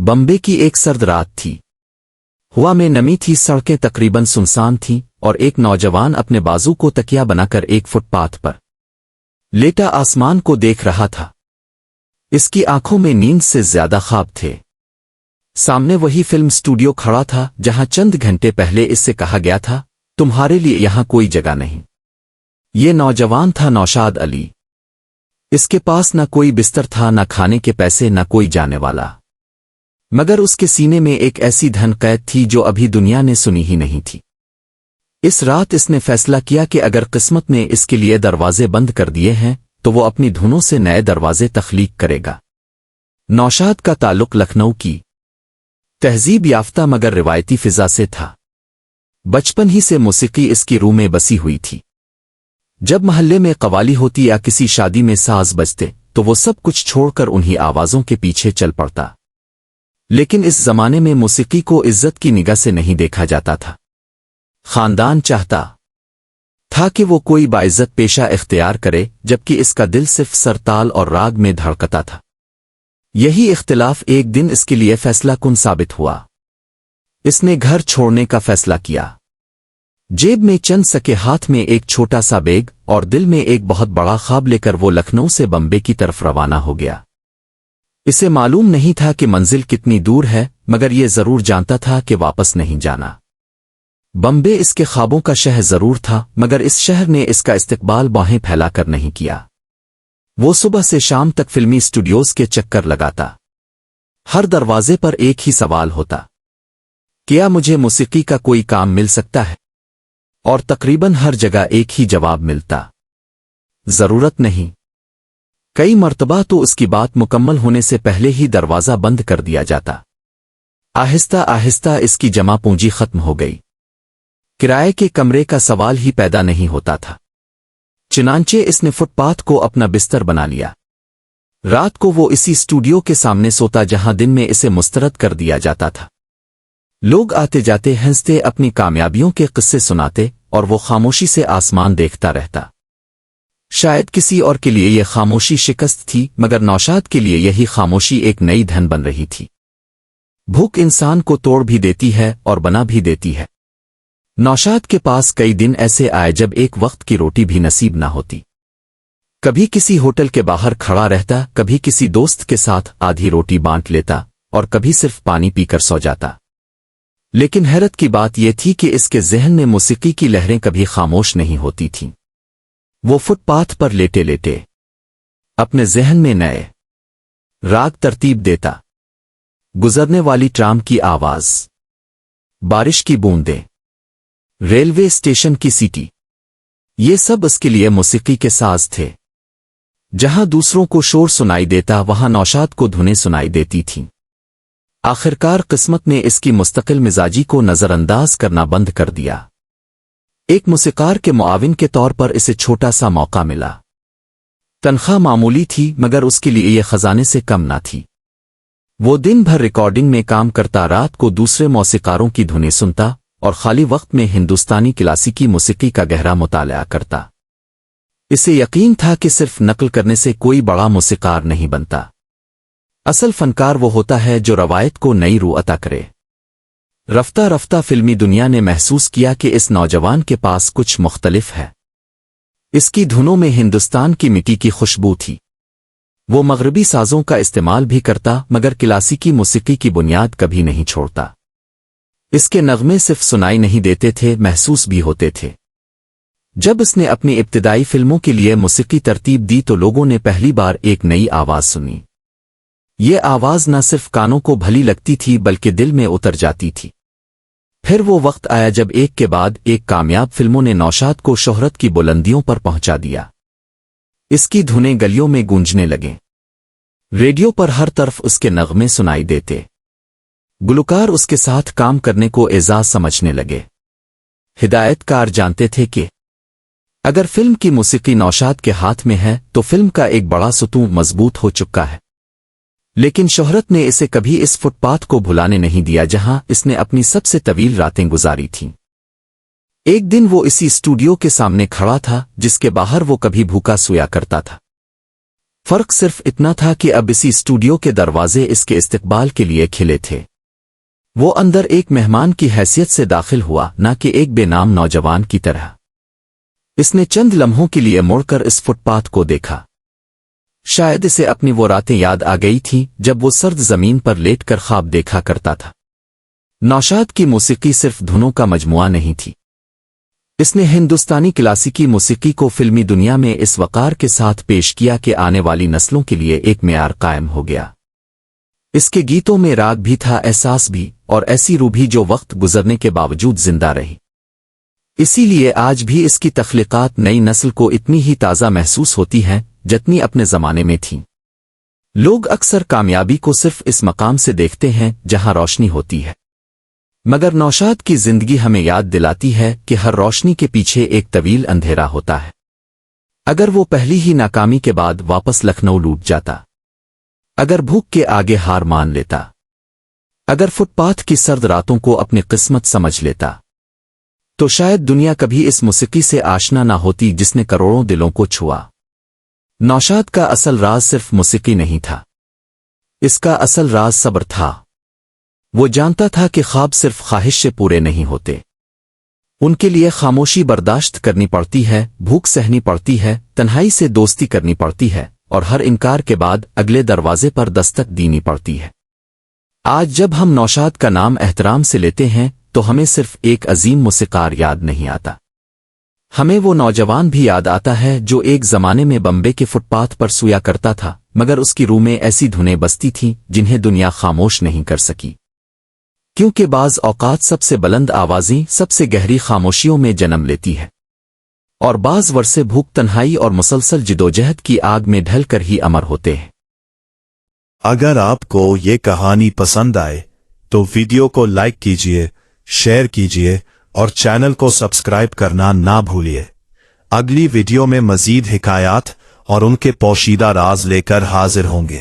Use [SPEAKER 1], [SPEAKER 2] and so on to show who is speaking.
[SPEAKER 1] बम्बे की एक सर्द रात थी। हवा में नमी थी, सड़कें तकरीबन सुनसान थीं और एक नौजवान अपने बाजू को तकिया बनाकर एक फुटपाथ पर लेटा आसमान को देख रहा था। इसकी आंखों में नींद से ज्यादा ख्वाब थे। सामने वही फिल्म स्टूडियो खड़ा था जहां चंद घंटे पहले इससे कहा गया था, तुम्हारे लिए यहां कोई जगह नहीं। ये नौजवान था नौशाद अली। इसके पास न कोई बिस्तर था, न खाने के पैसे, न कोई जाने वाला, मगर उसके सीने में एक ऐसी धन कैद थी जो अभी दुनिया ने सुनी ही नहीं थी। इस रात इसने फैसला किया कि अगर किस्मत ने इसके लिए दरवाजे बंद कर दिए हैं तो वो अपनी धुनों से नए दरवाजे तख्लीक करेगा। नौशाद का ताल्लुक लखनऊ की तहजीब याफ्ता मगर रिवायती फिजा से था। बचपन ही से मौसीकी इसकी रूह में बसी हुई थी। जब महल्ले में कवाली होती या किसी शादी में साज बजते तो वो सब कुछ छोड़कर उन्हीं आवाजों के पीछे चल पड़ता। लेकिन इस जमाने में मौसीकी को इज्जत की निगाह से नहीं देखा जाता था। खानदान चाहता था कि वो कोई बाइज्जत पेशा इख्तियार करे, जबकि इसका दिल सिर्फ सरताल और राग में धड़कता था। यही इख्तिलाफ एक दिन इसके लिए फैसला कुन साबित हुआ। इसने घर छोड़ने का फैसला किया। जेब में चंद सके, हाथ में एक छोटा सा बैग और दिल में एक बहुत बड़ा ख्वाब लेकर वो लखनऊ से बम्बे की तरफ रवाना हो गया। इसे मालूम नहीं था कि मंजिल कितनी दूर है, मगर ये जरूर जानता था कि वापस नहीं जाना। बम्बे इसके ख्वाबों का शहर जरूर था, मगर इस शहर ने इसका इस्तकबाल बाहें फैलाकर नहीं किया। वो सुबह से शाम तक फिल्मी स्टूडियोज के चक्कर लगाता। हर दरवाजे पर एक ही सवाल होता, क्या मुझे मौसीकी का कोई काम मिल सकता है? और तकरीबन हर जगह एक ही जवाब मिलता, जरूरत नहीं। कई मर्तबा तो उसकी बात मुकम्मल होने से पहले ही दरवाजा बंद कर दिया जाता। आहिस्ता आहिस्ता इसकी जमा पूंजी खत्म हो गई। किराए के कमरे का सवाल ही पैदा नहीं होता था। चुनांचे इसने फुटपाथ को अपना बिस्तर बना लिया। रात को वो इसी स्टूडियो के सामने सोता जहां दिन में इसे मुस्तरद कर दिया जाता था। लोग आते जाते हंसते, अपनी कामयाबियों के किस्से सुनाते और वो खामोशी से आसमान देखता रहता। शायद किसी और के लिए यह खामोशी शिकस्त थी, मगर नौशाद के लिए यही खामोशी एक नई धन बन रही थी। भूख इंसान को तोड़ भी देती है और बना भी देती है। नौशाद के पास कई दिन ऐसे आए जब एक वक्त की रोटी भी नसीब ना होती। कभी किसी होटल के बाहर खड़ा रहता, कभी किसी दोस्त के साथ आधी रोटी बांट लेता और कभी सिर्फ पानी पीकर सो जाता। लेकिन हैरत की बात यह थी कि इसके ज़हन में मौसीकी की लहरें कभी खामोश नहीं होती थीं। वो फुटपाथ पर लेटे लेटे अपने ज़हन में नए राग तरतीब देता। गुजरने वाली ट्राम की आवाज, बारिश की बूंदें, रेलवे स्टेशन की सीटी, ये सब उसके लिए मौसीकी के साज थे। जहां दूसरों को शोर सुनाई देता वहां नौशाद को धुनें सुनाई देती थीं। आखिरकार किस्मत ने इसकी मुस्तकिल मिजाजी को नजरअंदाज करना बंद कर दिया। एक मूसीकार के मुआविन के तौर पर इसे छोटा सा मौका मिला। तनख्वाह मामूली थी, मगर उसके लिए यह खजाने से कम ना थी। वो दिन भर रिकॉर्डिंग में काम करता, रात को दूसरे मौसीकारों की धुनें सुनता और खाली वक्त में हिंदुस्तानी क्लासिकी मौसीकी का गहरा मुताला करता। इसे यकीन था कि सिर्फ नकल करने से कोई बड़ा मौसीकार नहीं बनता। असल फनकार वो होता है जो रवायत को नई रूह अता करे। रफ्ता रफ्ता फिल्मी दुनिया ने महसूस किया कि इस नौजवान के पास कुछ मुख्तलिफ है। इसकी धुनों में हिंदुस्तान की मिट्टी की खुशबू थी। वो मगरबी साजों का इस्तेमाल भी करता, मगर क्लासिकी मौसीकी की बुनियाद कभी नहीं छोड़ता। इसके नगमे सिर्फ सुनाई नहीं देते थे, महसूस भी होते थे। जब इसने अपनी इब्तिदाई फिल्मों के लिए मौसीकी तरतीब दी तो लोगों ने पहली बार एक नई आवाज सुनी। ये आवाज न सिर्फ कानों को भली लगती थी बल्कि दिल में उतर जाती थी। फिर वो वक्त आया जब एक के बाद एक कामयाब फिल्मों ने नौशाद को शोहरत की बुलंदियों पर पहुंचा दिया। इसकी धुनें गलियों में गूंजने लगे। रेडियो पर हर तरफ उसके नगमे सुनाई देते। गुलकार उसके साथ काम करने को एजाज समझने लगे। हिदायतकार जानते थे कि अगर फिल्म की मौसीकी नौशाद के हाथ में है तो फिल्म का एक बड़ा सतून मजबूत हो चुका है। लेकिन शोहरत ने इसे कभी इस फुटपाथ को भुलाने नहीं दिया जहां इसने अपनी सबसे तवील रातें गुजारी थीं। एक दिन वो इसी स्टूडियो के सामने खड़ा था जिसके बाहर वो कभी भूखा सोया करता था। فرق صرف اتنا تھا کہ اب اسی اسٹوڈیو کے دروازے اس کے استقبال کے لیے کھلے تھے۔ وہ اندر ایک مہمان کی حیثیت سے داخل ہوا، نہ کہ ایک بے نام نوجوان کی طرح۔ اس نے چند لمحوں کے لیے مڑ کر اس فٹ پاتھ کو دیکھا۔ شاید اسے اپنی وہ راتیں یاد آ گئی تھیں جب وہ سرد زمین پر لیٹ کر خواب دیکھا کرتا تھا۔ نوشاد کی موسیقی صرف دھنوں کا مجموعہ نہیں تھی۔ اس نے ہندوستانی کلاسیکی موسیقی کو فلمی دنیا میں اس وقار کے ساتھ پیش کیا کہ آنے والی نسلوں کے لیے ایک معیار قائم ہو گیا۔ اس کے گیتوں میں راگ بھی تھا، احساس بھی، اور ایسی روح بھی جو وقت گزرنے کے باوجود زندہ رہی۔ اسی لیے آج بھی اس کی تخلیقات نئی نسل کو اتنی ہی تازہ محسوس ہوتی ہیں جتنی اپنے زمانے میں تھیں۔ لوگ اکثر کامیابی کو صرف اس مقام سے دیکھتے ہیں جہاں روشنی ہوتی ہے، مگر نوشاد کی زندگی ہمیں یاد دلاتی ہے کہ ہر روشنی کے پیچھے ایک طویل اندھیرا ہوتا ہے۔ اگر وہ پہلی ہی ناکامی کے بعد واپس لکھنؤ لوٹ جاتا، اگر بھوک کے آگے ہار مان لیتا، اگر فٹ پاتھ کی سرد راتوں کو اپنی قسمت سمجھ لیتا، تو شاید دنیا کبھی اس موسیقی سے آشنا نہ ہوتی جس نے کروڑوں دلوں کو چھوا۔ نوشاد کا اصل راز صرف موسیقی نہیں تھا، اس کا اصل راز صبر تھا۔ وہ جانتا تھا کہ خواب صرف خواہش سے پورے نہیں ہوتے، ان کے لیے خاموشی برداشت کرنی پڑتی ہے، بھوک سہنی پڑتی ہے، تنہائی سے دوستی کرنی پڑتی ہے، اور ہر انکار کے بعد اگلے دروازے پر دستک دینی پڑتی ہے۔ آج جب ہم نوشاد کا نام احترام سے لیتے ہیں تو ہمیں صرف ایک عظیم موسیقار یاد نہیں آتا، ہمیں وہ نوجوان بھی یاد آتا ہے جو ایک زمانے میں بمبے کے فٹ پاتھ پر سویا کرتا تھا، مگر اس کی روح میں ایسی دھنیں بستی تھیں جنہیں دنیا خاموش نہیں کر سکی، کیونکہ بعض اوقات سب سے بلند آوازیں سب سے گہری خاموشیوں میں جنم لیتی ہے، اور بعض ورثے بھوک، تنہائی اور مسلسل جدوجہد کی آگ میں ڈھل کر ہی امر ہوتے ہیں۔
[SPEAKER 2] اگر آپ کو یہ کہانی پسند آئے تو ویڈیو کو لائک کیجئے، شیئر کیجئے اور چینل کو سبسکرائب کرنا نہ بھولیے۔ اگلی ویڈیو میں مزید حکایات اور ان کے پوشیدہ راز لے کر حاضر ہوں گے۔